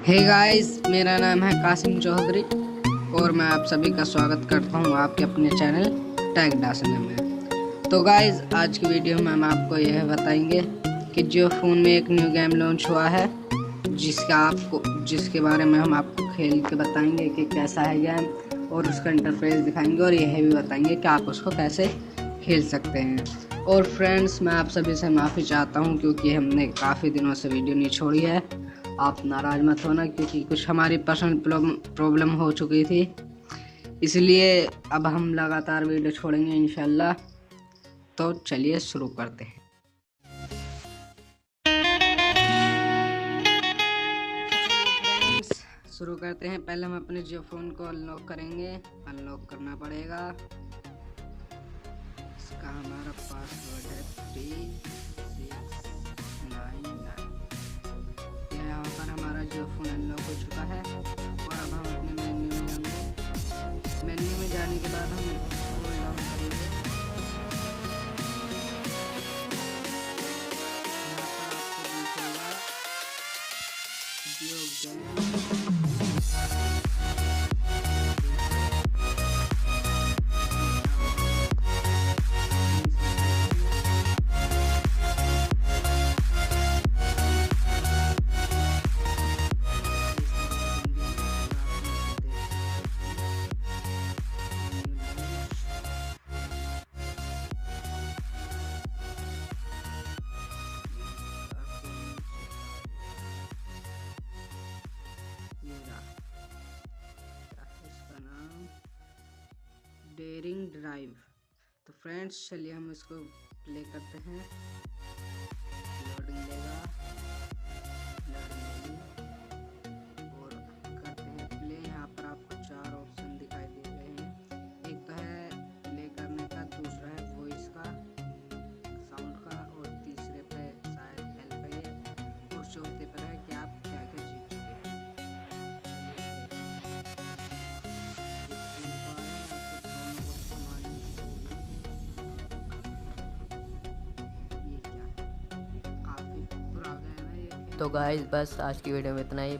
Hey guys, मेरा नाम है कासिम चौधरी और मैं आप सभी का स्वागत करता हूं आपके अपने चैनल टैग दासना में। तो गाइस, आज की वीडियो में हम आपको यह बताएंगे कि जो फ़ोन में एक न्यू गेम लॉन्च हुआ है जिसके बारे में हम आपको खेल के बताएंगे कि कैसा है गेम और उसका इंटरफेस दिखाएंगे और यह भी बताएंगे कि आप उसको कैसे खेल सकते हैं। और फ्रेंड्स, मैं आप सभी से माफ़ी चाहता हूं क्योंकि हमने काफ़ी दिनों से वीडियो नहीं छोड़ी है। आप नाराज़ मत होना क्योंकि कुछ हमारी पर्सनल प्रॉब्लम हो चुकी थी, इसलिए अब हम लगातार वीडियो छोड़ेंगे इंशाल्लाह। तो चलिए शुरू करते हैं। शुरू करते हैं। पहले हम अपने जियो फ़ोन को अनलॉक करेंगे। अनलॉक करना पड़ेगा। इसका हमारा पासवर्ड है 3699। यहाँ पर हमारा जियो फ़ोन अनलॉक हो चुका है और अब हम अपने मेन्यू में जाएंगे। मेन्यू में जाने के बाद हम स्क्रॉल डाउन करेंगे। यहाँ पर आपको दिखेगा जियो गेम। Daring drive. तो फ्रेंड्स, चलिए हम इसको प्ले करते हैं। लोडिंग लेगा, लोडिंग लेगी और करते हैं प्ले। यहाँ पर आपको 4 ऑप्शन दिखाई दे रहे हैं। एक तो है प्ले करने का, दूसरा है वॉइस का, साउंड का, और तीसरे पे शायद हेल्प है और चौथे पर है कि आप क्या क्या जीत चुके हैं। तो गाइस, बस आज की वीडियो में इतना ही।